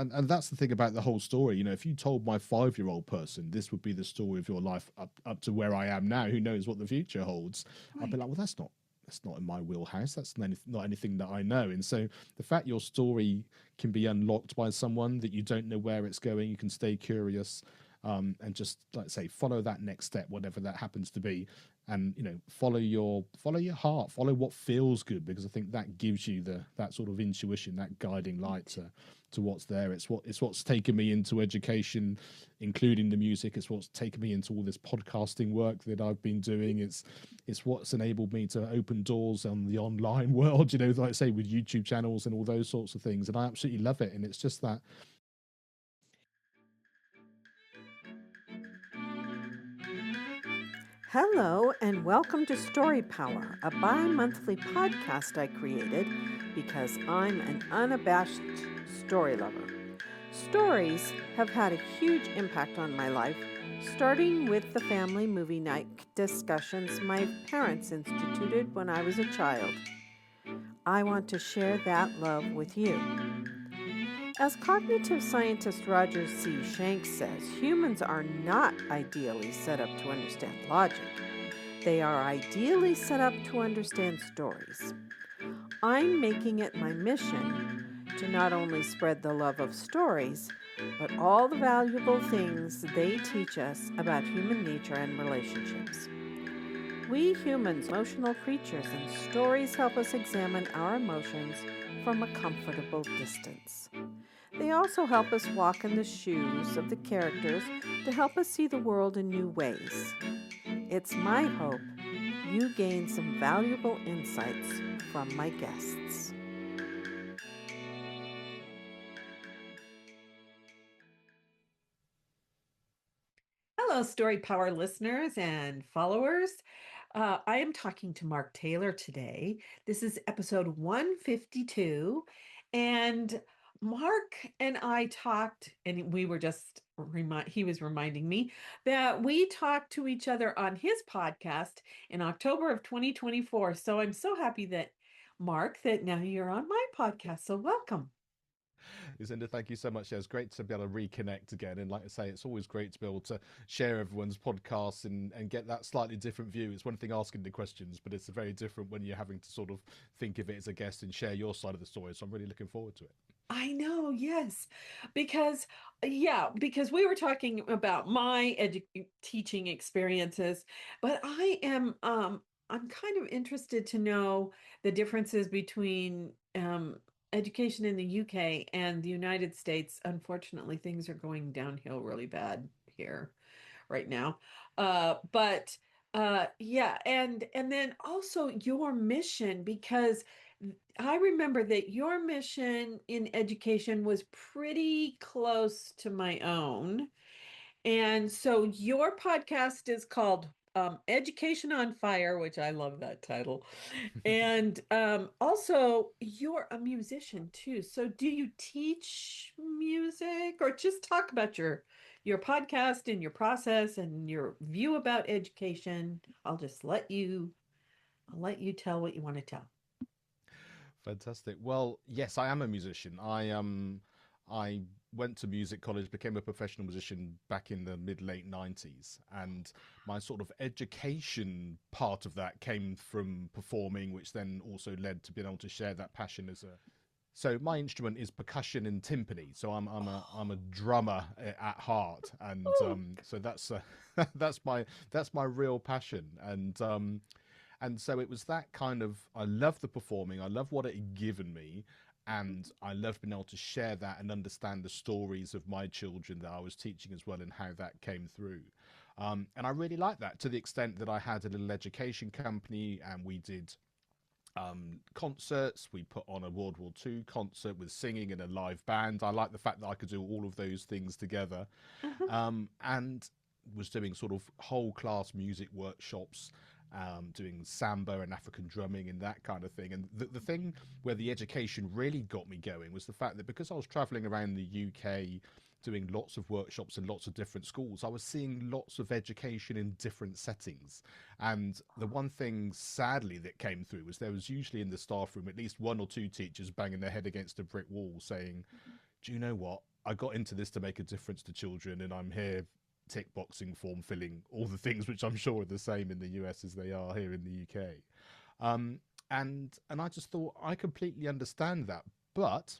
And that's the thing about the whole story. You know, if you told my 5-year-old person this would be the story of your life up to where I am now, who knows what the future holds? I'd be Right. like, well, that's not in my wheelhouse. That's not anything that I know. And so the fact your story can be unlocked by someone that you don't know where it's going, you can stay curious, and just like say follow that next step, whatever that happens to be, and you know follow your heart, follow what feels good, because I think that gives you that sort of intuition, that guiding light to what's there. It's what's taken me into education, including the music. It's what's taken me into all this podcasting work that I've been doing. It's what's enabled me to open doors on the online world, you know, like I say, with YouTube channels and all those sorts of things. And I absolutely love it. And it's just that. Hello, and welcome to Story Power, a bi monthly podcast I created because I'm an unabashed story lover. Stories have had a huge impact on my life, starting with the family movie night discussions my parents instituted when I was a child. I want to share that love with you. As cognitive scientist Roger C. Shanks says, humans are not ideally set up to understand logic. They are ideally set up to understand stories. I'm making it my mission to not only spread the love of stories, but all the valuable things they teach us about human nature and relationships. We humans are emotional creatures, and stories help us examine our emotions from a comfortable distance. They also help us walk in the shoes of the characters to help us see the world in new ways. It's my hope you gain some valuable insights from my guests. Hello, Story Power listeners and followers. I am talking to Mark Taylor today. This is episode 152. And Mark and I talked, and we were just he was reminding me that we talked to each other on his podcast in October of 2024. So I'm so happy that, Mark, that now you're on my podcast. So welcome. Lucinda, thank you so much. Yeah, it's great to be able to reconnect again. And like I say, it's always great to be able to share everyone's podcasts and get that slightly different view. It's one thing asking the questions, but it's very different when you're having to sort of think of it as a guest and share your side of the story. So I'm really looking forward to it. I know, yes. Because, yeah, because we were talking about my teaching experiences, but I'm kind of interested to know the differences between education in the UK and the United States. Unfortunately, things are going downhill really bad here right now. But yeah, and then also your mission, because I remember that your mission in education was pretty close to my own. And so your podcast is called Education on Fire, which I love that title. And also, you're a musician too. So do you teach music or just talk about your podcast and your process and your view about education? I'll let you tell what you want to tell. Fantastic. Well, yes, I am a musician. I went to music college, became a professional musician back in the mid late 90s, and my sort of education part of that came from performing, which then also led to being able to share that passion as a. So my instrument is percussion and timpani. So I'm a drummer at heart, and Oh, so that's that's my real passion, and so it was that kind of, I love the performing, I love what it had given me, and I love being able to share that and understand the stories of my children that I was teaching as well and how that came through. And I really like that, to the extent that I had a little education company and we did concerts. We put on a World War II concert with singing and a live band. I like the fact that I could do all of those things together, uh-huh. and was doing sort of whole class music workshops, doing samba and African drumming and that kind of thing. And the thing where the education really got me going was the fact that because I was traveling around the UK doing lots of workshops in lots of different schools, I was seeing lots of education in different settings. And the one thing, sadly, that came through was there was usually in the staff room at least one or two teachers banging their head against a brick wall saying, do you know what? I got into this to make a difference to children, and I'm here tick boxing, form filling, all the things which I'm sure are the same in the US as they are here in the UK. Um, and I just thought I completely understand that, but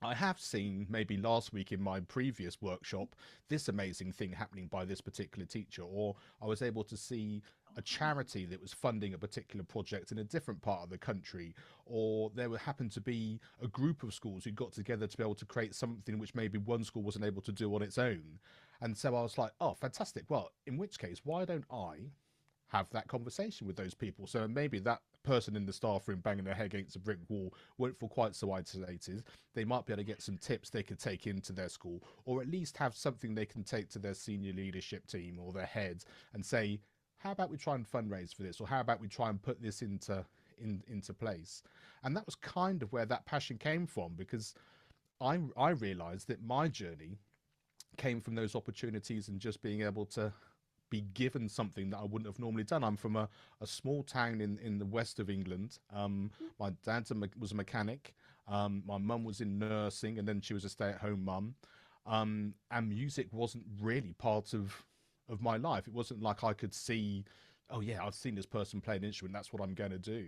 I have seen maybe last week in my previous workshop this amazing thing happening by this particular teacher, or I was able to see a charity that was funding a particular project in a different part of the country, or there would happen to be a group of schools who got together to be able to create something which maybe one school wasn't able to do on its own. And so I was like, oh, fantastic. Well, in which case, why don't I have that conversation with those people? So maybe that person in the staff room banging their head against a brick wall won't feel quite so isolated. They might be able to get some tips they could take into their school, or at least have something they can take to their senior leadership team or their heads and say, how about we try and fundraise for this, or how about we try and put this into place? And that was kind of where that passion came from, because I realized that my journey came from those opportunities and just being able to be given something that I wouldn't have normally done. I'm from a small town in the west of England. My dad was a mechanic. My mum was in nursing, and then she was a stay-at-home mum. And music wasn't really part of my life. It wasn't like I could see, oh yeah, I've seen this person play an instrument, that's what I'm going to do.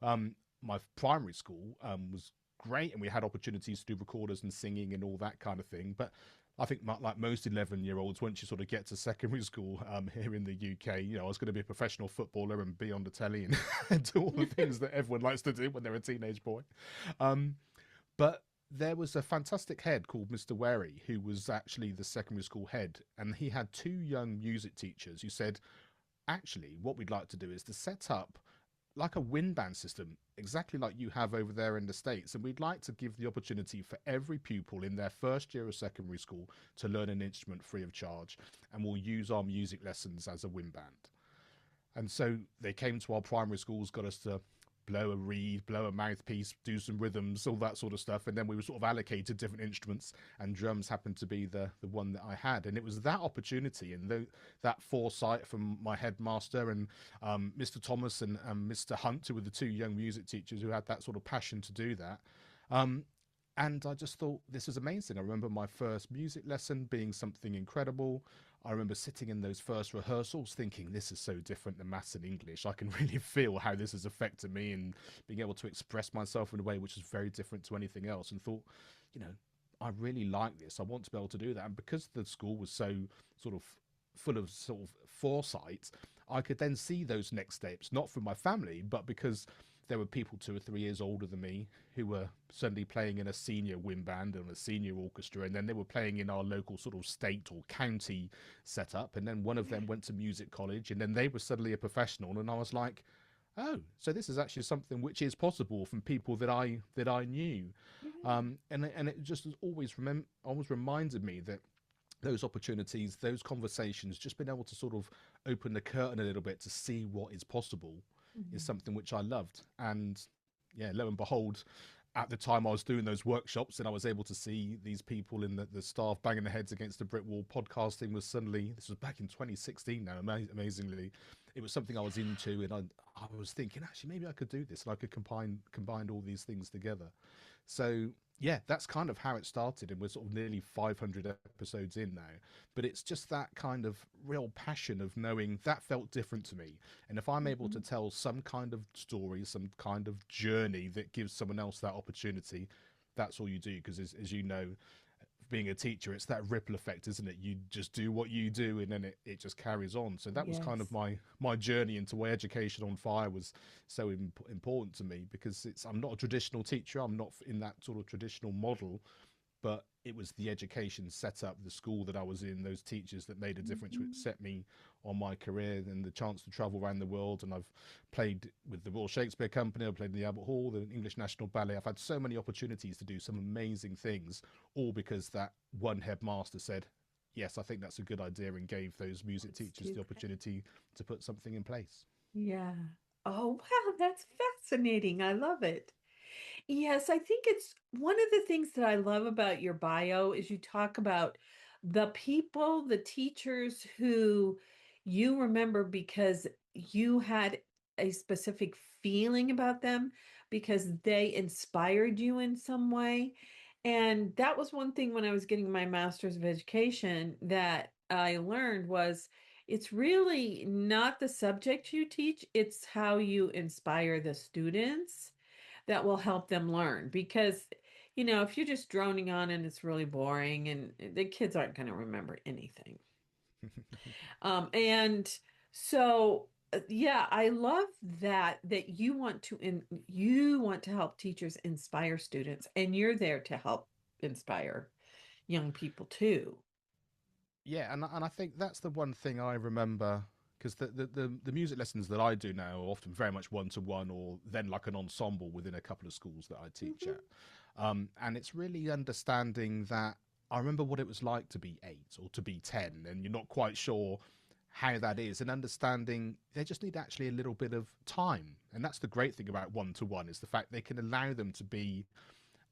My primary school was great, and we had opportunities to do recorders and singing and all that kind of thing. But I think like most 11-year-olds, once you sort of get to secondary school here in the UK, I was going to be a professional footballer and be on the telly and, and do all the things that everyone likes to do when they're a teenage boy. But there was a fantastic head called Mr. Wary, who was actually the secondary school head. And he had two young music teachers who said, actually, what we'd like to do is to set up like a wind band system, exactly like you have over there in the States. And we'd like to give the opportunity for every pupil in their first year of secondary school to learn an instrument free of charge. And we'll use our music lessons as a wind band. And so they came to our primary schools, got us to blow a reed, blow a mouthpiece, do some rhythms, all that sort of stuff. And then we were sort of allocated different instruments, and drums happened to be the one that I had. And it was that opportunity and that foresight from my headmaster and Mr. Thomas and Mr. Hunt, who were the two young music teachers who had that sort of passion to do that. And I just thought this was amazing. I remember my first music lesson being something incredible. I remember sitting in those first rehearsals thinking, this is so different than maths and English. I can really feel how this has affected me, and being able to express myself in a way which is very different to anything else, and thought, I really like this. I want to be able to do that. And because the school was so sort of full of sort of foresight, I could then see those next steps, not from my family, but because there were people 2 or 3 years older than me who were suddenly playing in a senior wind band and a senior orchestra, and then they were playing in our local sort of state or county setup, and then one of them went to music college, and then they were suddenly a professional, and I was like, oh, so this is actually something which is possible from people that I knew. And it just always reminded me that those opportunities, those conversations, just being able to sort of open the curtain a little bit to see what is possible is something which I loved. And yeah, lo and behold, at the time I was doing those workshops and I was able to see these people in the staff banging their heads against a brick wall, podcasting was suddenly, this was back in 2016 now, amazingly, it was something I was into, and I was thinking, actually, maybe I could do this, and I could combine all these things together. So yeah, that's kind of how it started, and we're sort of nearly 500 episodes in now. But it's just that kind of real passion of knowing that felt different to me, and if I'm able to tell some kind of story, some kind of journey that gives someone else that opportunity, that's all you do. Because as you know, being a teacher, it's that ripple effect, isn't it? You just do what you do, and then it just carries on. So that was kind of my journey into why Education on Fire was so important to me, because I'm not a traditional teacher, I'm not in that sort of traditional model, but it was the education set up, the school that I was in, those teachers that made a difference, which set me on my career, and the chance to travel around the world. And I've played with the Royal Shakespeare Company, I've played in the Albert Hall, the English National Ballet. I've had so many opportunities to do some amazing things, all because that one headmaster said, yes, I think that's a good idea, and gave those music teachers the opportunity to put something in place. Yeah. Oh, wow, that's fascinating. I love it. Yes, I think it's one of the things that I love about your bio is you talk about the people, the teachers who you remember because you had a specific feeling about them, because they inspired you in some way. And that was one thing when I was getting my master's of education that I learned was it's really not the subject you teach, it's how you inspire the students that will help them learn. Because, if you're just droning on and it's really boring and the kids aren't going to remember anything. And so yeah, I love that you want to help teachers inspire students, and you're there to help inspire young people too. Yeah, and I think that's the one thing I remember, because the music lessons that I do now are often very much one to one, or then like an ensemble within a couple of schools that I teach Mhm. at. And it's really understanding that I remember what it was like to be 8 or to be 10, and you're not quite sure how that is, and understanding they just need actually a little bit of time. And that's the great thing about one to one, is the fact they can allow them to be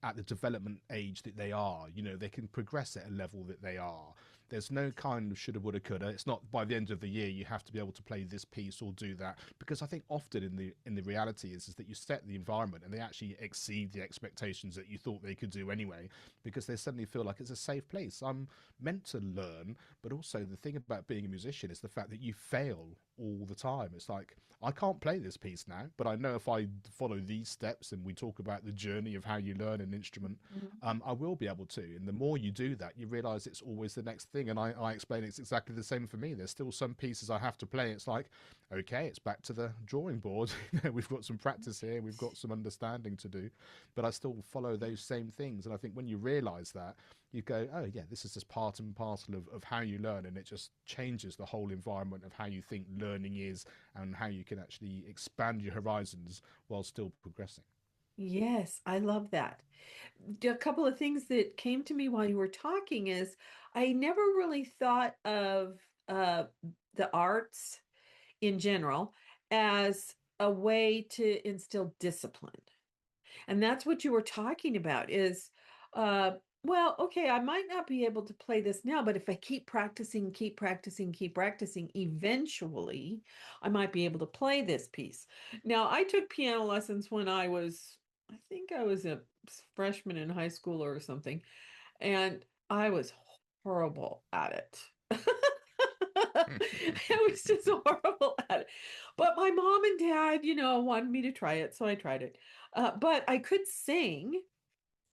at the development age that they are. They can progress at a level that they are. There's no kind of shoulda, woulda, coulda. It's not by the end of the year you have to be able to play this piece or do that, because I think often in the reality is that you set the environment and they actually exceed the expectations that you thought they could do anyway, because they suddenly feel like it's a safe place. I'm meant to learn, but also the thing about being a musician is the fact that you fail all the time. It's like, I can't play this piece now, but I know if I follow these steps and we talk about the journey of how you learn an instrument, Mhm. I will be able to. And the more you do that, you realize it's always the next thing. And I explain it's exactly the same for me. There's still some pieces I have to play. It's like, okay, it's back to the drawing board. We've got some practice here, we've got some understanding to do, but I still follow those same things. And I think when you realize that, you go, oh yeah, this is just part and parcel of how you learn, and it just changes the whole environment of how you think learning is, and how you can actually expand your horizons while still progressing. Yes, I love that. A couple of things that came to me while you were talking is I never really thought of uh, the arts in general as a way to instill discipline. And that's what you were talking about is, uh, well, okay, I might not be able to play this now, but if I keep practicing, keep practicing, keep practicing, eventually I might be able to play this piece. Now, I took piano lessons when I think I was a freshman in high school or something, and I was horrible at it. I was just horrible at it. But my mom and dad, wanted me to try it, so I tried it. But I could sing,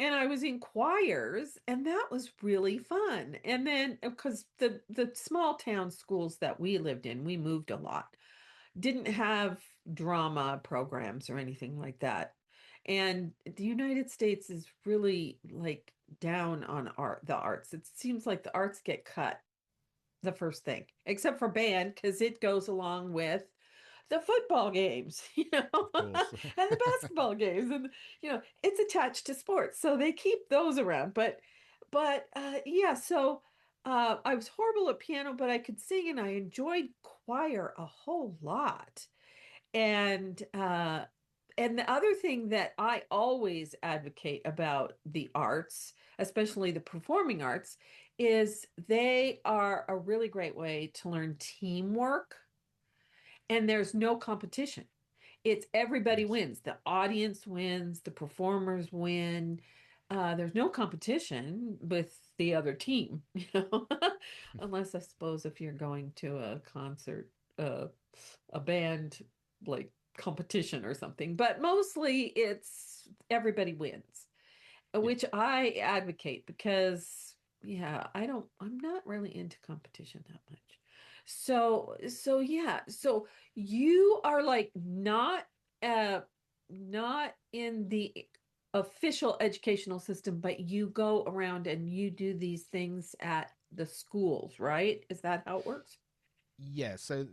and I was in choirs, and that was really fun. And then, because the small town schools that we lived in, we moved a lot, didn't have drama programs or anything like that. And the United States is really like down on the arts. It seems like the arts get cut the first thing, except for band, because it goes along with the football games, Of course. and the basketball games, and it's attached to sports, so they keep those around. But yeah, so I was horrible at piano, but I could sing, and I enjoyed choir a whole lot. And the other thing that I always advocate about the arts, especially the performing arts, is they are a really great way to learn teamwork, and there's no competition. It's everybody Yes. wins. The audience wins, the performers win. There's no competition with the other team, unless I suppose if you're going to a concert, uh, a band like competition or something. But mostly it's everybody wins, Yeah. which I advocate because, yeah, I'm not really into competition that much. So yeah, so you are like uh not in the official educational system, but you go around and you do these things at the schools, right? Is that how it works? Yeah, so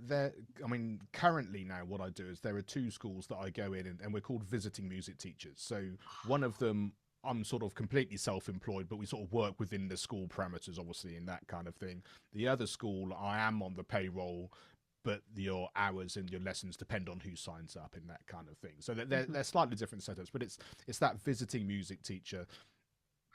I mean, currently now what I do is there are two schools that I go in, and we're called visiting music teachers. So one of them, I'm sort of completely self-employed, but we sort of work within the school parameters, obviously, and that kind of thing. The other school, I am on the payroll, but your hours and your lessons depend on who signs up and that kind of thing. So they're Mhm. slightly different setups, but it's that visiting music teacher.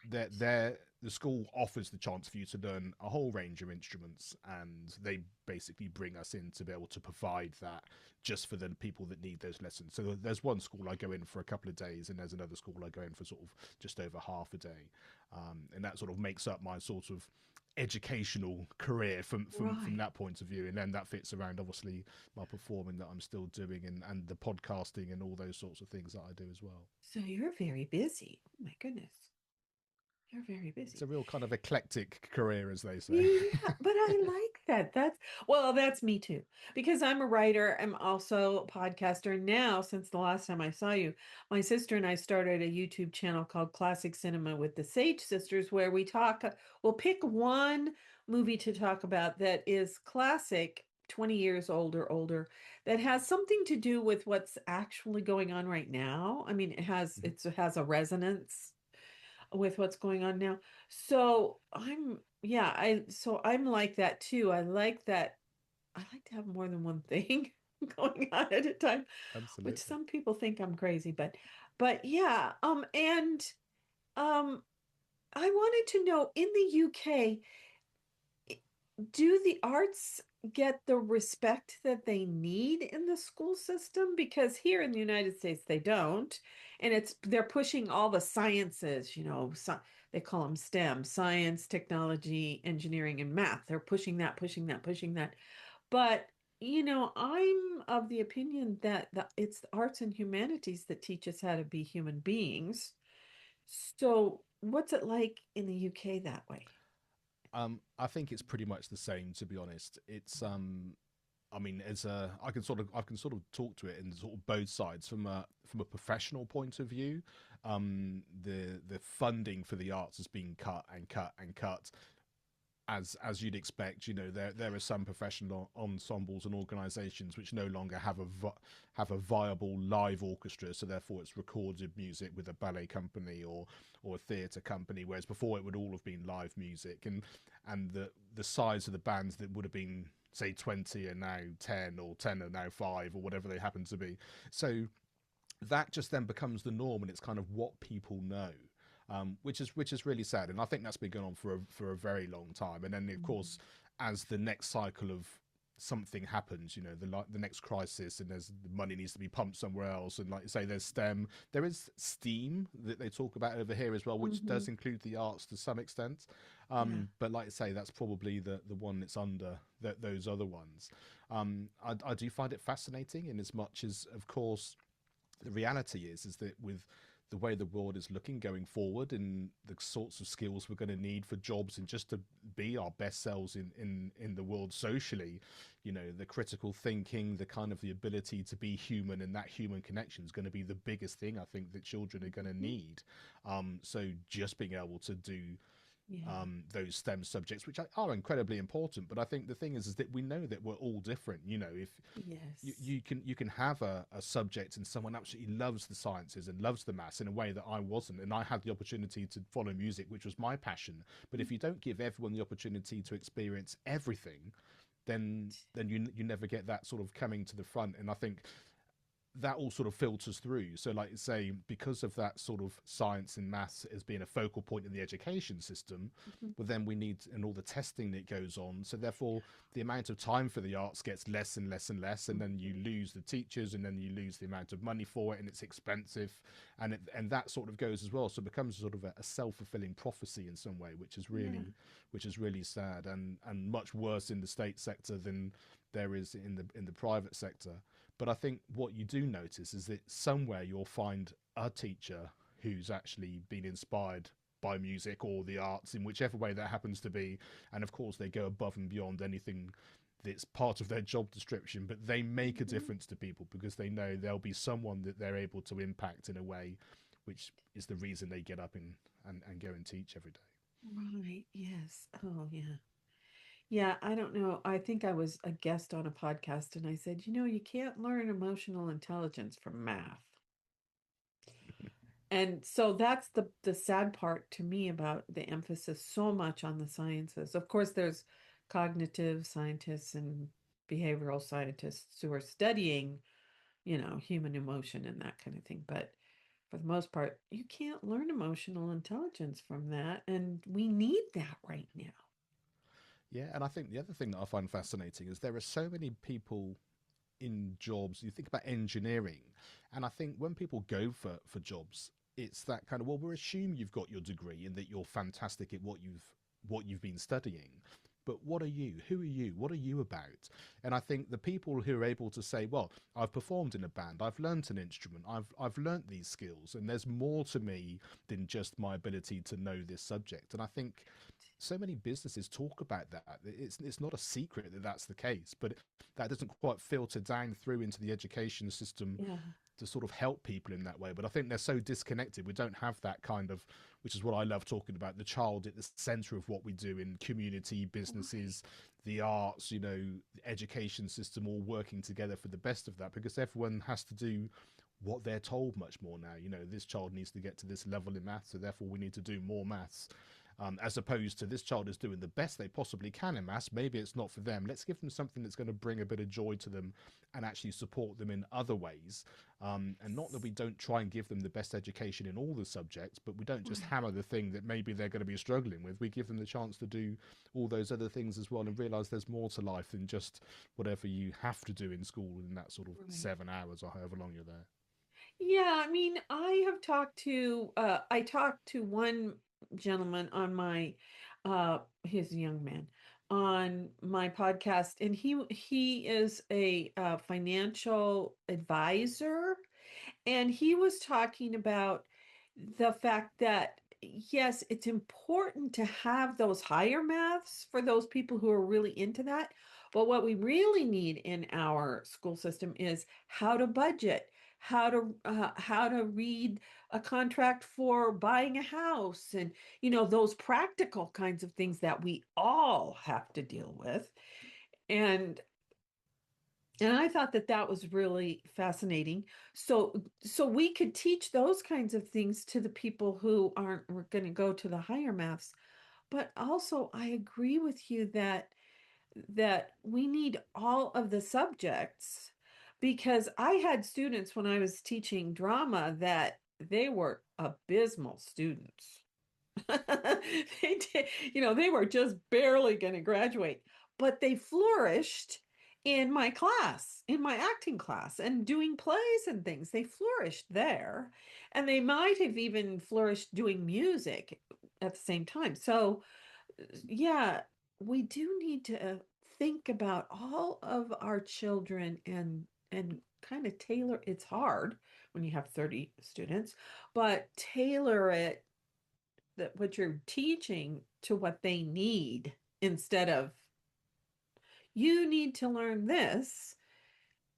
the school offers the chance for you to learn a whole range of instruments, and they basically bring us in to be able to provide that just for the people that need those lessons. So there's one school I go in for a couple of days, and there's another school I go in for sort of just over half a day, and that sort of makes up my sort of educational career from Right. that point of view. And then that fits around obviously my performing that I'm still doing, and the podcasting and all those sorts of things that I do as well. So you're very busy. Oh my goodness. You're very It's busy. a real kind of eclectic career, as they say. Yeah, but I like that. That's me too. Because I'm a writer, I'm also a podcaster now. Since the last time I saw you, my sister and I started a YouTube channel called Classic Cinema with the Sage Sisters, where we'll pick one movie to talk about that is classic, 20 years old or older, that has something to do with what's actually going on right now. I mean, it has a resonance with what's going on now. So I'm like that too. I like that. I like to have more than one thing going on at a time, which Absolutely. some people think I'm crazy, but yeah. And um I wanted to know, in the UK, do the arts get the respect that they need in the school system? Because here in the United States they don't, and they're pushing all the sciences, they call them STEM: science, technology, engineering, and math. They're pushing that, pushing that, pushing that. But I'm of the opinion that it's the arts and humanities that teach us how to be human beings. So what's it like in the UK that way? I think it's pretty much the same, to be honest. It's I mean, as a, I can sort of talk to it in sort of both sides from a professional point of view. The funding for the arts has been cut and cut and cut, as you'd expect. There are some professional ensembles and organisations which no longer have a viable live orchestra, so therefore it's recorded music with a ballet company or a theatre company, whereas before it would all have been live music, and the size of the bands that would have been, say, 20 are now 10, or 10 are now 5, or whatever they happen to be. So that just then becomes the norm, and it's kind of what people know, which is really sad. And I think that's been going on for a very long time. And then of course, as the next cycle of something happens, the next crisis, and there's the money needs to be pumped somewhere else. And like you say, there's STEM, there is STEAM that they talk about over here as well, which Mm-hmm. does include the arts to some extent. Yeah. But like I say, that's probably the one that's under those other ones. I do find it fascinating, in as much as, of course, the reality is that with the way the world is looking going forward, and the sorts of skills we're going to need for jobs, and just to be our best selves in the world socially, the critical thinking, the kind of the ability to be human, and that human connection is going to be the biggest thing I think that children are going to Mhm. need. So just being able to do Yeah. those STEM subjects, which are incredibly important. But I think the thing is that we know that we're all different. If Yes. you can have a subject, and someone absolutely loves the sciences and loves the maths in a way that I wasn't, and I had the opportunity to follow music, which was my passion. But if you don't give everyone the opportunity to experience everything, then you never get that sort of coming to the front. And I think that all sort of filters through. So, like you say, because of that sort of science and maths as being a focal point in the education system, Mhm. well, then we need, and all the testing that goes on. So, therefore, the amount of time for the arts gets less and less and less, and then you Mhm. lose the teachers, and then you lose the amount of money for it, and it's expensive, and that sort of goes as well. So, it becomes sort of a self fulfilling prophecy in some way, Yeah. which is really sad, and much worse in the state sector than there is in the private sector. But I think what you do notice is that somewhere you'll find a teacher who's actually been inspired by music or the arts, in whichever way that happens to be. And of course, they go above and beyond anything that's part of their job description, but they make a Mhm. difference to people, because they know there'll be someone that they're able to impact in a way which is the reason they get up and go and teach every day. Right. Yes. Oh, yeah. Yeah. I don't know. I think I was a guest on a podcast, and I said, you can't learn emotional intelligence from math. And so that's the sad part to me about the emphasis so much on the sciences. Of course, there's cognitive scientists and behavioral scientists who are studying, human emotion and that kind of thing. But for the most part, you can't learn emotional intelligence from that. And we need that right now. Yeah, and I think the other thing that I find fascinating is there are so many people in jobs. You think about engineering, and I think when people go for jobs, it's that kind of, well, we assume you've got your degree and that you're fantastic at what you've been studying. But what are you? Who are you? What are you about? And I think the people who are able to say, well, I've performed in a band, I've learnt an instrument, I've learnt these skills, and there's more to me than just my ability to know this subject. And I think so many businesses talk about that. It's not a secret that that's the case, but that doesn't quite filter down through into the education system Yeah. to sort of help people in that way. But I think they're so disconnected. We don't have that kind of, which is what I love talking about, the child at the center of what we do in community, businesses, the arts, you know, the education system, all working together for the best of that, because everyone has to do what they're told much more now. You know, this child needs to get to this level in maths, so therefore we need to do more maths. As opposed to this child is doing the best they possibly can in maths. Maybe it's not for them. Let's give them something that's going to bring a bit of joy to them and actually support them in other ways. And not that we don't try and give them the best education in all the subjects, but we don't just hammer the thing that maybe they're going to be struggling with. We give them the chance to do all those other things as well and realize there's more to life than just whatever you have to do in school in that sort of Right. 7 hours or however long you're there. Yeah, I mean, I talked to one gentleman on my he's a young man on my podcast, and he is a financial advisor, and he was talking about the fact that yes, it's important to have those higher maths for those people who are really into that. But what we really need in our school system is how to budget, how to read a contract for buying a house, and those practical kinds of things that we all have to deal with. And and I thought that that was really fascinating. So we could teach those kinds of things to the people who aren't going to go to the higher maths. But also, I agree with you that we need all of the subjects, because I had students when I was teaching drama that they were abysmal students. They did, they were just barely going to graduate, but they flourished in my class, in my acting class, and doing plays and things. They flourished there, and they might have even flourished doing music at the same time. So, yeah, we do need to think about all of our children and kind of tailor. It's hard when you have 30 students, but tailor it, that what you're teaching, to what they need, instead of you need to learn this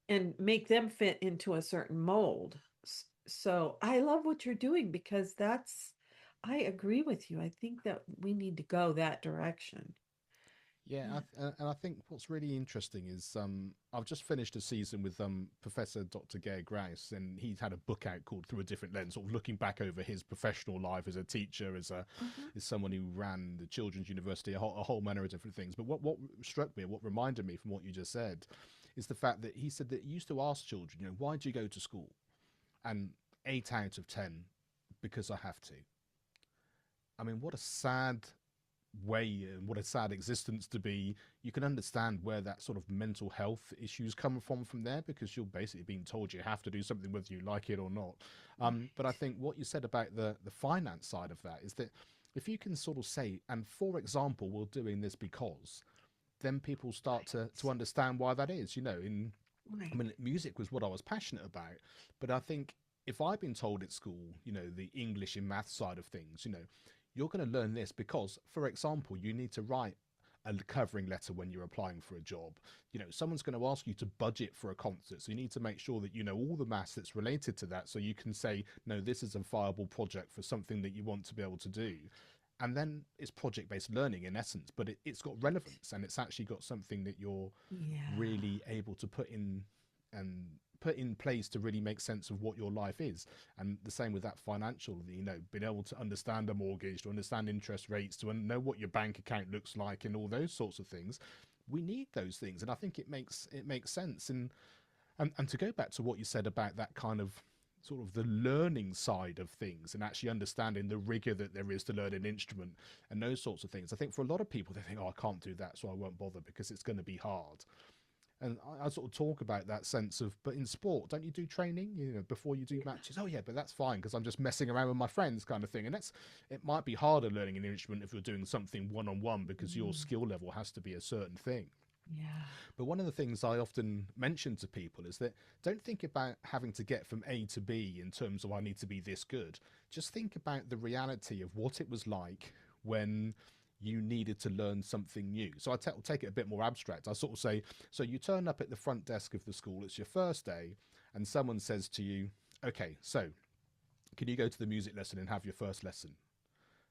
and make them fit into a certain mold. So I love what you're doing, because I agree with you. I think that we need to go that direction. Yeah, Yeah. and I think what's really interesting is I've just finished a season with Professor Dr. Gare Grouse, and he's had a book out called Through a Different Lens, sort of looking back over his professional life as a teacher, Uh-huh. as someone who ran the Children's University, a whole manner of different things. But what struck me, what reminded me from what you just said, is the fact that he said that he used to ask children, you know, why do you go to school? And 8 out of 10, because I have to. I mean, what a sad way and what a sad existence to be. You can understand where that sort of mental health issues come from there, because you're basically being told you have to do something whether you like it or not. But I think what you said about the finance side of that is that if you can sort of say, and for example, we're doing this because, then people start to Right. understand why that is. You know, I Right. mean, music was what I was passionate about, but I think if I've been told at school, you know, the English and math side of things, you know, you're going to learn this because, for example, you need to write a covering letter when you're applying for a job. You know, someone's going to ask you to budget for a concert, so you need to make sure that you know all the maths that's related to that, so you can say, no, this is a viable project for something that you want to be able to do. And then it's project based learning in essence, but it's got relevance and it's actually got something that you're Yeah. really able to and put in place to really make sense of what your life is. And the same with that financial, you know, being able to understand a mortgage, to understand interest rates, to know what your bank account looks like and all those sorts of things. We need those things, and I think it makes sense. And to go back to what you said about that kind of sort of the learning side of things and actually understanding the rigor that there is to learn an instrument and those sorts of things. I think for a lot of people, they think, oh, I can't do that, so I won't bother because it's going to be hard. And I sort of talk about that sense of, but in sport, don't you do training, before you do matches? Oh yeah, but that's fine because I'm just messing around with my friends, kind of thing. And it might be harder learning an instrument if you're doing something one-on-one because your skill level has to be a certain thing. Yeah. But one of the things I often mention to people is that don't think about having to get from A to B in terms of I need to be this good. Just think about the reality of what it was like when you needed to learn something new. So I'll take it a bit more abstract. I sort of say, so you turn up at the front desk of the school, it's your first day, and someone says to you, okay, so can you go to the music lesson and have your first lesson?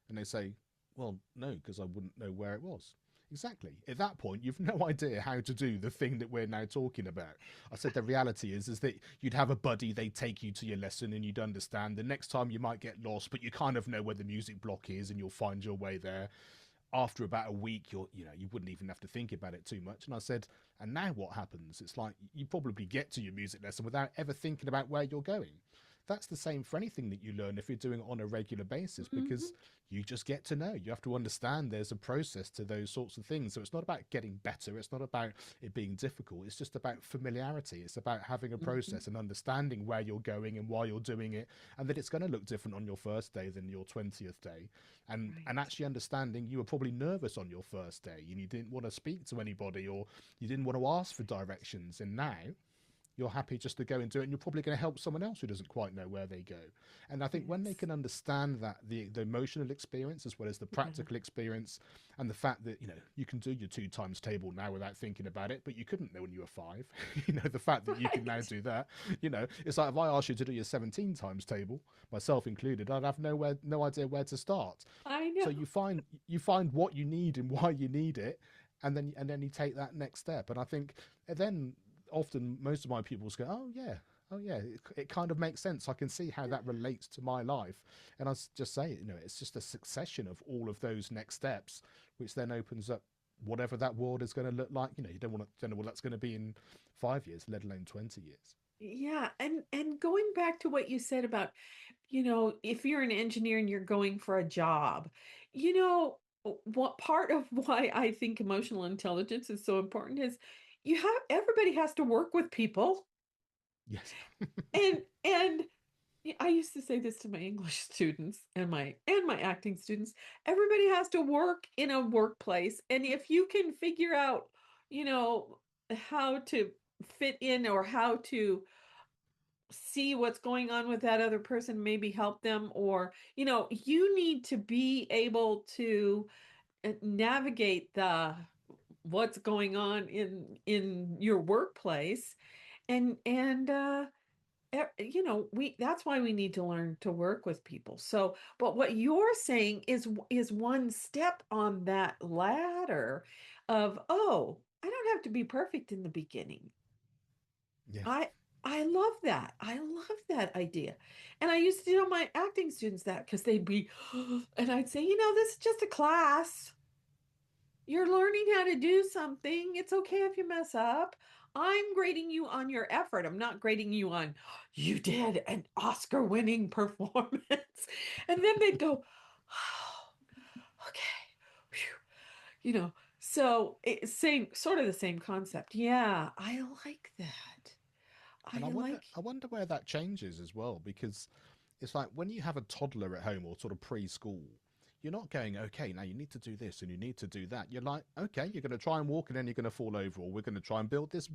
And they say, well, no, because I wouldn't know where it was. Exactly. At that point, you've no idea how to do the thing that we're now talking about. I said the reality is that you'd have a buddy, they'd take you to your lesson and you'd understand. The next time you might get lost, but you kind of know where the music block is and you'll find your way there. After about a week, you wouldn't even have to think about it too much. And I said, and now what happens? It's like you probably get to your music lesson without ever thinking about where you're going. That's the same for anything that you learn if you're doing it on a regular basis, because you just get to know. You have to understand there's a process to those sorts of things. So it's not about getting better. It's not about it being difficult. It's just about familiarity. It's about having a process and understanding where you're going and why you're doing it, and that it's going to look different on your first day than your 20th day. And actually understanding you were probably nervous on your first day and you didn't want to speak to anybody or you didn't want to ask for directions. And now you're happy just to go and do it, and you're probably going to help someone else who doesn't quite know where they go. And I think when they can understand that, the emotional experience as well as the practical experience, and the fact that you can do your 2 times table now without thinking about it, but you couldn't know when you were 5. The fact that you can now do that, it's like if I asked you to do your 17 times table, myself included, I'd have no idea where to start. I know. So you find what you need and why you need it, and then you take that next step. And I think then often most of my pupils go, oh yeah, it kind of makes sense. I can see how that relates to my life. And I just say, it's just a succession of all of those next steps, which then opens up whatever that world is going to look like. You don't know what that's going to be in 5 years, let alone 20 years. Yeah. And going back to what you said about, if you're an engineer and you're going for a job, what part of why I think emotional intelligence is so important is everybody has to work with people. Yes. and I used to say this to my English students and my acting students. Everybody has to work in a workplace, and if you can figure out, how to fit in or how to see what's going on with that other person, maybe help them, or you need to be able to navigate what's going on in your workplace, and that's why we need to learn to work with people. So, but what you're saying is one step on that ladder of, oh, I don't have to be perfect in the beginning. Yeah. I love that. I love that idea. And I used to tell my acting students that, because they'd be, and I'd say, this is just a class. You're learning how to do something. It's okay if you mess up. I'm grading you on your effort. I'm not grading you on, you did an Oscar-winning performance. And then they'd go, oh, okay. Whew. So sort of the same concept. Yeah, I like that. And I wonder where that changes as well, because it's like when you have a toddler at home or sort of preschool, you're not going, okay, now you need to do this and you need to do that. You're like, okay, you're going to try and walk and then you're going to fall over, or we're going to try and build this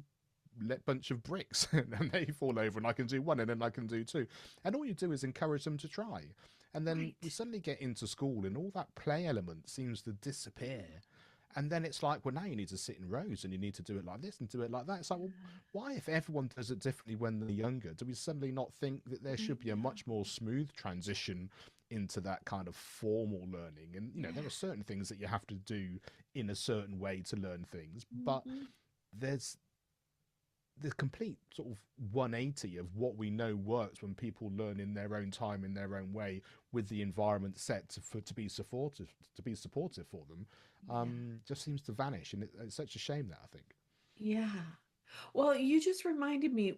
bunch of bricks and they fall over and I can do one and then I can do 2. And all you do is encourage them to try. And then we suddenly get into school and all that play element seems to disappear. And then it's like, well, now you need to sit in rows and you need to do it like this and do it like that. It's like, well, why, if everyone does it differently when they're younger, do we suddenly not think that there should be a much more smooth transition into that kind of formal learning? And, there are certain things that you have to do in a certain way to learn things, but there's the complete sort of 180 of what we know works when people learn in their own time, in their own way, with the environment set to be supportive for them, just seems to vanish. And it's such a shame that, I think. Yeah. Well, you just reminded me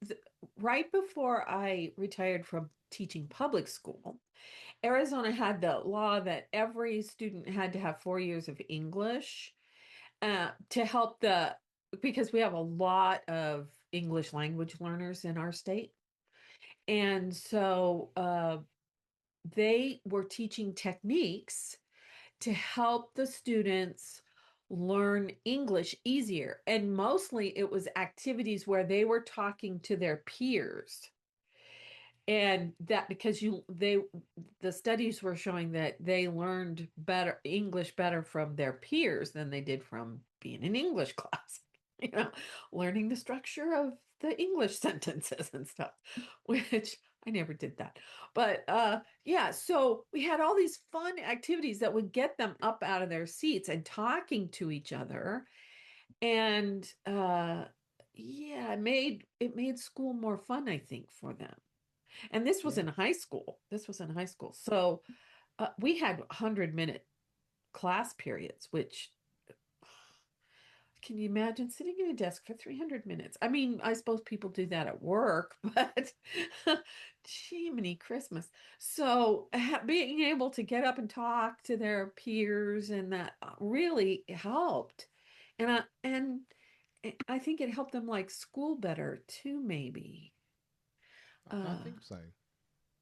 th- right before I retired from teaching public school, Arizona had the law that every student had to have 4 years of English to help because we have a lot of English language learners in our state. And so they were teaching techniques to help the students learn English easier. And mostly it was activities where they were talking to their peers. And that because the studies were showing that they learned better English better from their peers than they did from being in English class, you know, learning the structure of the English sentences and stuff, which I never did that. But yeah, so we had all these fun activities that would get them up out of their seats and talking to each other. And yeah, it made school more fun, I think, for them. And this was Yeah. in high school. This was in high school. So we had 100-minute class periods, which can you imagine sitting at a desk for 300 minutes? I mean, I suppose people do that at work, but Jiminy Christmas. So being able to get up and talk to their peers and that really helped. And I think it helped them like school better too, maybe. I Uh, think so.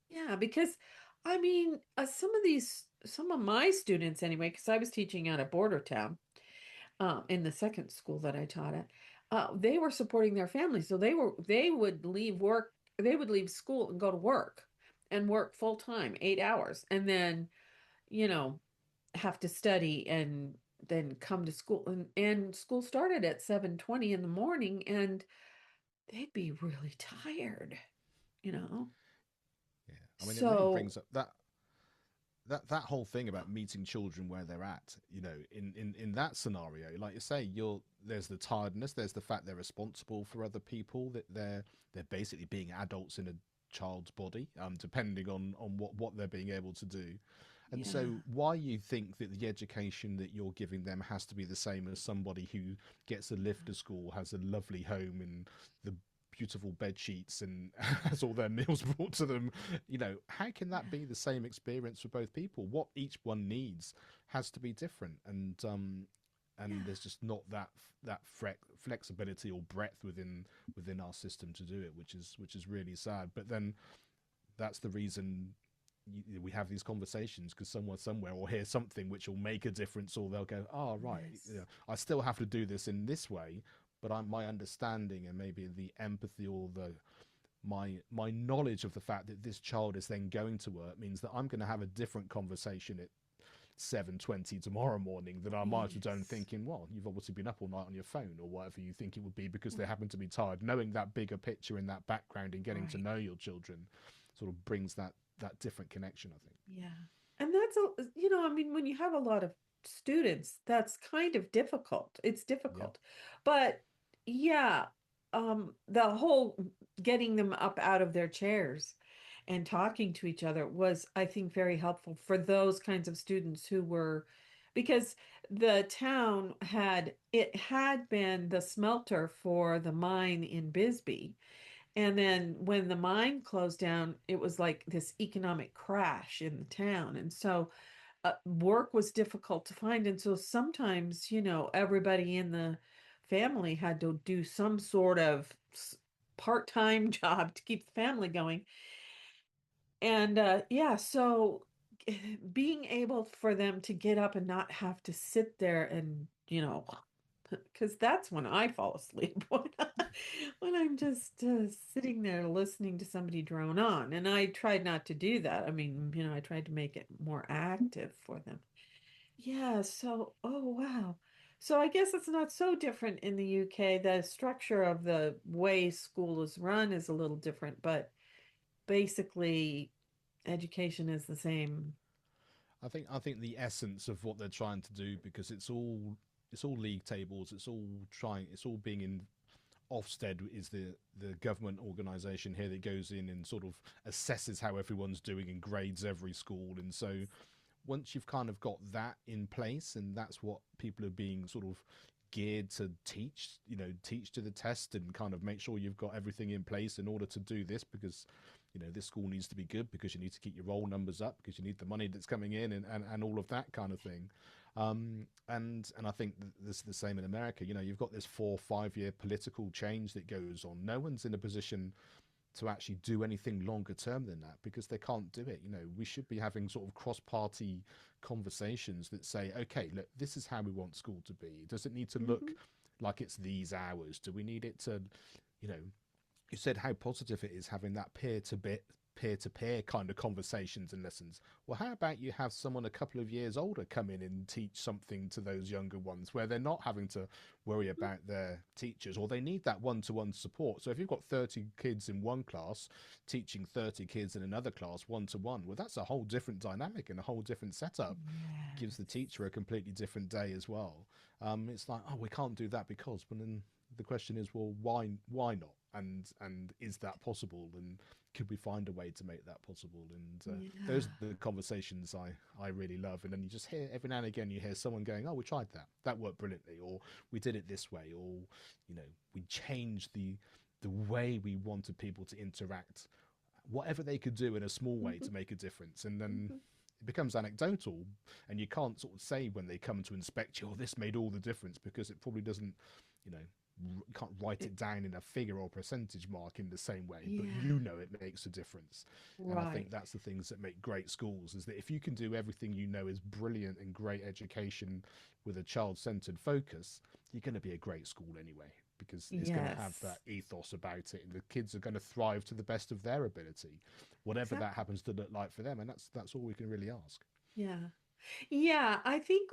Yeah, because I mean, some of my students anyway, because I was teaching at a border town in the second school that I taught at, they were supporting their families. So they would leave work, they would leave school and go to work and work full time, 8 hours, and then, you know, have to study and then come to school. And school started at 7:20 in the morning, and they'd be really tired, you know. Yeah. I mean, it really So, brings up that whole thing about meeting children where they're at. You know, in that scenario, like you say, there's the tiredness, there's the fact they're responsible for other people, that they're basically being adults in a child's body, depending on what they're being able to do. And yeah. so, why you think that the education that you're giving them has to be the same as somebody who gets a lift to school, has a lovely home and the beautiful bed sheets and has all their meals brought to them? You know, how can that be the same experience for both people? What each one needs has to be different, Yeah. and there's just not that flexibility or breadth within our system to do it, which is really sad. But then that's the reason we have these conversations, because someone somewhere will hear something which will make a difference, or they'll go, oh right, you Yes. know, I still have to do this in this way, but my understanding and maybe the empathy or the my knowledge of the fact that this child is then going to work means that I'm going to have a different conversation at 7:20 tomorrow morning than I might have done Yes. thinking, well, you've obviously been up all night on your phone or whatever you think it would be because they happen to be tired. Knowing that bigger picture in that background and getting to Right. know your children sort of brings that different connection, I think. Yeah. And I mean, when you have a lot of students, that's kind of difficult. It's Yeah. difficult. But yeah, the whole getting them up out of their chairs and talking to each other was, I think, very helpful for those kinds of students who were, because the town had been the smelter for the mine in Bisbee. And then when the mine closed down, it was like this economic crash in the town. And so work was difficult to find. And so sometimes, everybody in the family had to do some sort of part-time job to keep the family going. And yeah, so being able for them to get up and not have to sit there and, because that's when I fall asleep when I'm just sitting there listening to somebody drone on. And I tried not to do that. I mean, I tried to make it more active for them. Yeah. So, oh, wow. So I guess it's not so different in the UK. The structure of the way school is run is a little different, but basically, education is the same. I think the essence of what they're trying to do, because it's all league tables, it's all being in. Ofsted is the government organisation here that goes in and sort of assesses how everyone's doing and grades every school. And so once you've kind of got that in place, and that's what people are being sort of geared to teach to the test and kind of make sure you've got everything in place in order to do this, because this school needs to be good, because you need to keep your roll numbers up, because you need the money that's coming in, and all of that kind of thing. And I think this is the same in America. You've got this 4 or 5 year political change that goes on. No one's in a position to actually do anything longer term than that, because they can't do it. We should be having sort of cross-party conversations that say, okay, look, this is how we want school to be. Does it need to look like it's these hours? Do we need it to, you said how positive it is having that peer-to-peer kind of conversations and lessons. Well, how about you have someone a couple of years older come in and teach something to those younger ones, where they're not having to worry about their teachers, or they need that one-to-one support. So if you've got 30 kids in one class teaching 30 kids in another class one-to-one, well, that's a whole different dynamic and a whole different setup. Gives the teacher a completely different day as well. It's like, oh, we can't do that because, but then the question is, well, why not? And is that possible? And could we find a way to make that possible? And those are the conversations I really love. And then you just hear, every now and again, you hear someone going, oh, we tried that worked brilliantly, or we did it this way, or we changed the way we wanted people to interact, whatever they could do in a small way to make a difference. And then it becomes anecdotal, and you can't sort of say when they come to inspect you, oh, this made all the difference, because it probably doesn't, you can't write it down in a figure or percentage mark in the same way, but it makes a difference. And I think that's the things that make great schools, is that if you can do everything is brilliant and great education with a child-centered focus, you're going to be a great school anyway, because it's going to have that ethos about it, and the kids are going to thrive to the best of their ability, whatever that happens to look like for them. And that's all we can really ask. I think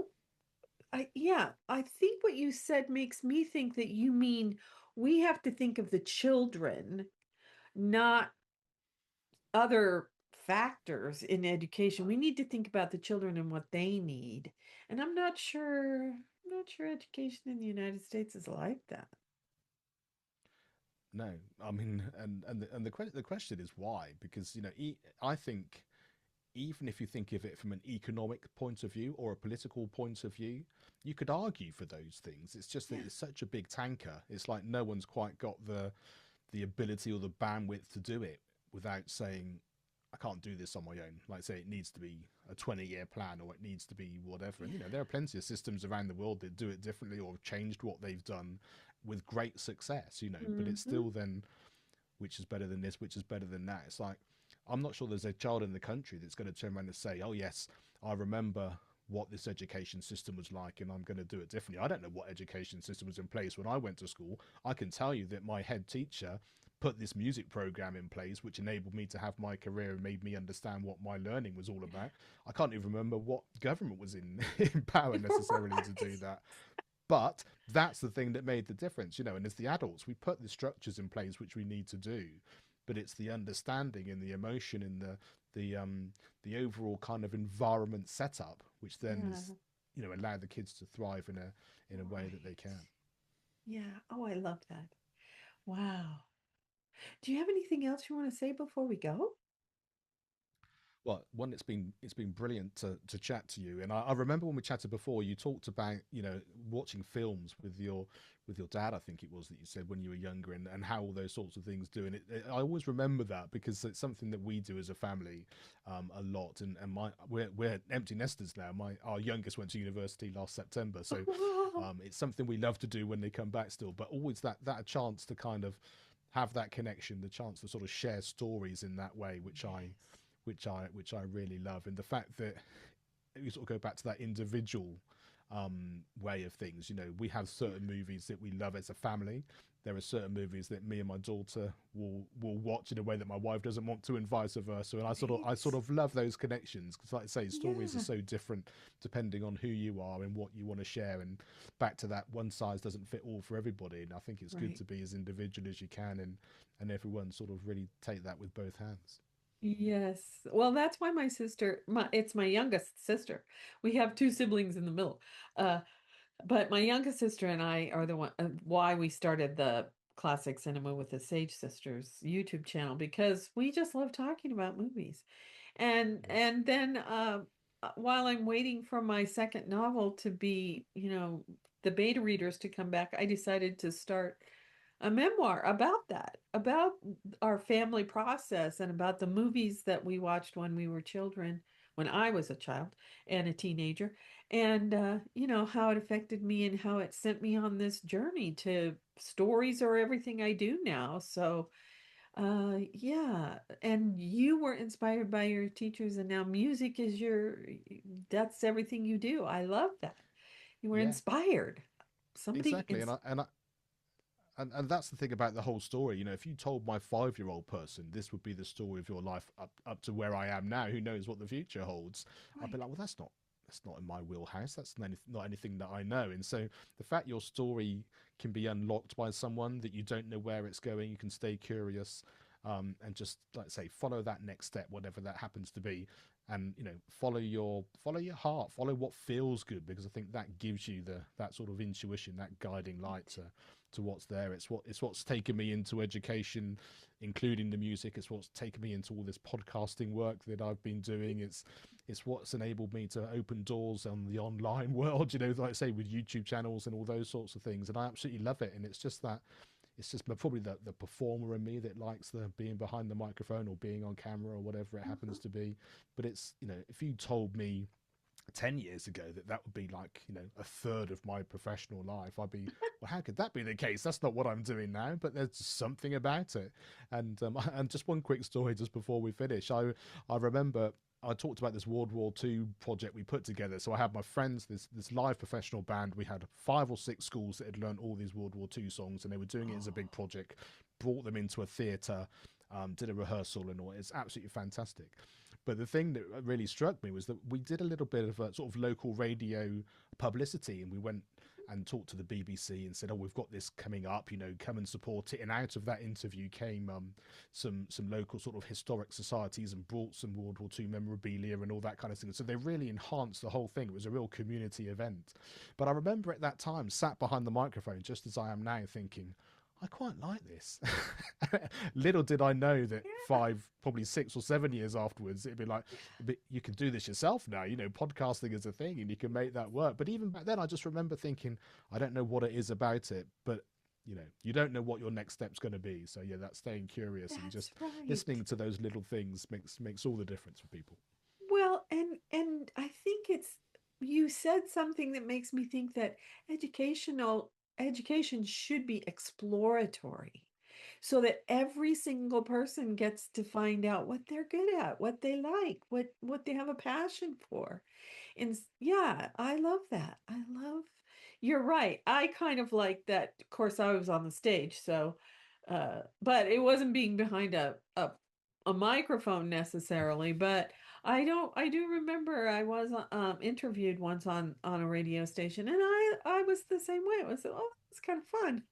what you said makes me think that you mean we have to think of the children, not other factors in education. We need to think about the children and what they need. And I'm not sure education in the United States is like that. No, I mean, and the question is why? Because I think, even if you think of it from an economic point of view or a political point of view, you could argue for those things. It's just that it's such a big tanker. It's like no one's quite got the ability or the bandwidth to do it without saying, I can't do this on my own. Like, say, it needs to be a 20-year plan, or it needs to be whatever. And there are plenty of systems around the world that do it differently, or have changed what they've done with great success. But it's still then, which is better than this, which is better than that. It's like, I'm not sure there's a child in the country that's going to turn around and say, oh yes, I remember what this education system was like, and I'm going to do it differently. I don't know what education system was in place when I went to school. I can tell you that my head teacher put this music program in place, which enabled me to have my career and made me understand what my learning was all about. I can't even remember what government was in power necessarily to do that. But that's the thing that made the difference, and as the adults, we put the structures in place which we need to do, but it's the understanding and the emotion and the overall kind of environment setup, which then is, allow the kids to thrive in a way that they can. Oh, I love that. Wow. Do you have anything else you want to say before we go? Well, one, it's been brilliant to chat to you. And I remember when we chatted before, you talked about watching films with your dad. I think it was that you said when you were younger, and how all those sorts of things do. And I always remember that, because it's something that we do as a family a lot. And we're empty nesters now. Our youngest went to university last September, so it's something we love to do when they come back still. But always that chance to kind of have that connection, the chance to sort of share stories in that way, which I really love. And the fact that we sort of go back to that individual way of things. We have certain movies that we love as a family. There are certain movies that me and my daughter will watch in a way that my wife doesn't want to, and vice versa. And I sort of love those connections, because, like I say, stories are so different depending on who you are and what you want to share. And back to that, one size doesn't fit all for everybody. And I think it's good to be as individual as you can, and everyone sort of really take that with both hands. Yes. Well, that's why it's my youngest sister. We have two siblings in the middle. But my youngest sister and I are the one why we started the Classic Cinema with the Sage Sisters YouTube channel, because we just love talking about movies. And then while I'm waiting for my second novel to be, the beta readers to come back, I decided to start a memoir about that, about our family process and about the movies that we watched when we were children, when I was a child and a teenager, and how it affected me and how it sent me on this journey to stories are everything I do now. So, yeah, and you were inspired by your teachers, and now music is that's everything you do. I love that. You were Yeah, inspired. Somebody, exactly. And that's the thing about the whole story. You know, if you told my 5-year-old person this would be the story of your life up to where I am now, who knows what the future holds? I'd be right. like, well, that's not in my wheelhouse. That's not anything that I know. And so the fact your story can be unlocked by someone that you don't know where it's going, you can stay curious, and just like I say, follow that next step, whatever that happens to be, and follow your heart, follow what feels good, because I think that gives you that sort of intuition, that guiding light to what's there. It's what's taken me into education, including the music. It's what's taken me into all this podcasting work that I've been doing. It's what's enabled me to open doors on the online world, like I say, with YouTube channels and all those sorts of things. And I absolutely love it. And it's just probably the performer in me that likes the being behind the microphone or being on camera or whatever it happens to be. But it's, if you told me 10 years ago that would be like, a third of my professional life, I'd be, well, how could that be the case? That's not what I'm doing now. But there's something about it. And and just one quick story just before we finish. I remember I talked about this World War II project we put together. So I had my friends, this live professional band. We had 5 or 6 schools that had learned all these World War II songs, and they were doing it as a big Oh, project. Brought them into a theatre, did a rehearsal and all. It's absolutely fantastic. But the thing that really struck me was that we did a little bit of a sort of local radio publicity, and we went and talked to the BBC and said, "Oh, we've got this coming up. Come and support it." And out of that interview came some local sort of historic societies and brought some World War II memorabilia and all that kind of thing. So they really enhanced the whole thing. It was a real community event. But I remember at that time, sat behind the microphone, just as I am now, thinking, I quite like this. Little did I know that yeah, 5, probably 6 or 7 years afterwards, it'd be like, but you can do this yourself now. Podcasting is a thing and you can make that work. But even back then, I just remember thinking, I don't know what it is about it, but you don't know what your next step's going to be. So yeah, that's staying curious and that's just right. listening to those little things makes all the difference for people. Well, and I think it's you said something that makes me think that education should be exploratory so that every single person gets to find out what they're good at, what they like, what they have a passion for. And yeah, I love that. I love You're right. I kind of like that. Of course, I was on the stage, so but it wasn't being behind a microphone necessarily, but I do remember I was interviewed once on a radio station, and I was the same way. It was, oh, it's kind of fun.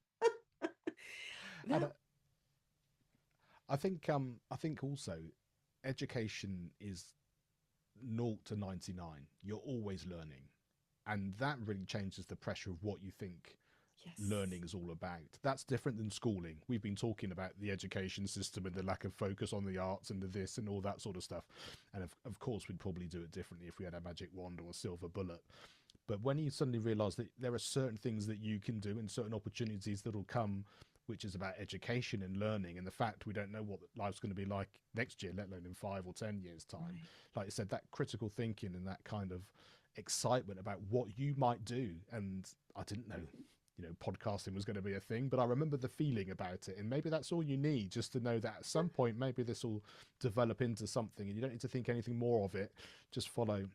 And That I think also education is 0 to 99. You're always learning. And that really changes the pressure of what you think Yes. learning is all about. That's different than schooling. We've been talking about the education system and the lack of focus on the arts and the this and all that sort of stuff. And of course, we'd probably do it differently if we had a magic wand or a silver bullet. But when you suddenly realize that there are certain things that you can do and certain opportunities that will come, which is about education and learning, and the fact we don't know what life's going to be like next year, let alone in 5 or 10 years' time. Right. Like I said, that critical thinking and that kind of excitement about what you might do. And I didn't know, podcasting was going to be a thing, but I remember the feeling about it. And maybe that's all you need, just to know that at some point, maybe this will develop into something and you don't need to think anything more of it. Just follow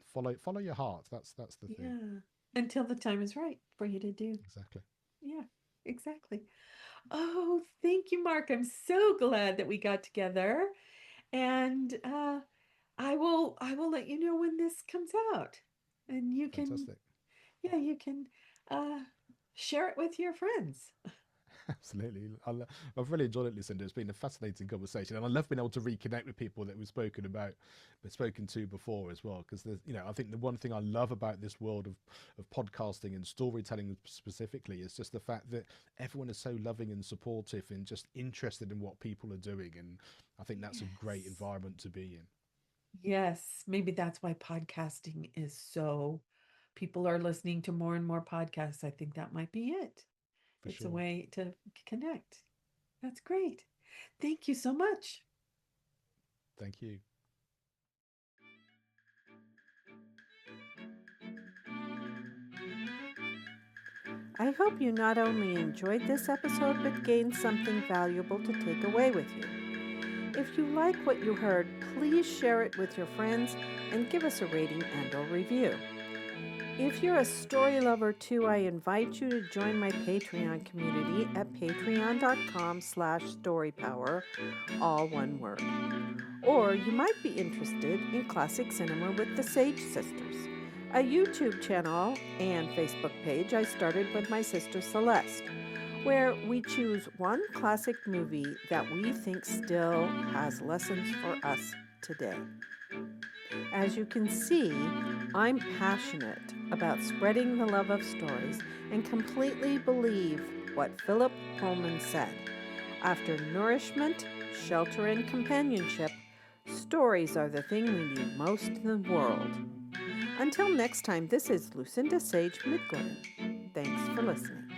your heart. That's the thing. Yeah. Until the time is right for you to do. Exactly. Yeah, exactly. Oh, thank you, Mark. I'm so glad that we got together. And I will let you know when this comes out. And you can, Fantastic. yeah, you can uh share it with your friends. Absolutely. I've really enjoyed it, Lucinda. It's been a fascinating conversation, and I love being able to reconnect with people that we've spoken to before as well. Because I think the one thing I love about this world of podcasting and storytelling specifically is just the fact that everyone is so loving and supportive and just interested in what people are doing, and I think that's a great Yes. environment to be in. Yes, maybe that's why podcasting is so people are listening to more and more podcasts, I think that might be it. For It's sure. a way to connect. That's great. Thank you so much. Thank you. I hope you not only enjoyed this episode, but gained something valuable to take away with you. If you like what you heard, please share it with your friends and give us a rating and/or review. If you're a story lover too, I invite you to join my Patreon community at patreon.com/storypower, all one word. Or you might be interested in classic cinema with the Sage Sisters, a YouTube channel and Facebook page I started with my sister Celeste, where we choose one classic movie that we think still has lessons for us today. As you can see, I'm passionate about spreading the love of stories and completely believe what Philip Pullman said. After nourishment, shelter, and companionship, stories are the thing we need most in the world. Until next time, this is Lucinda Sage-Midgorden. Thanks for listening.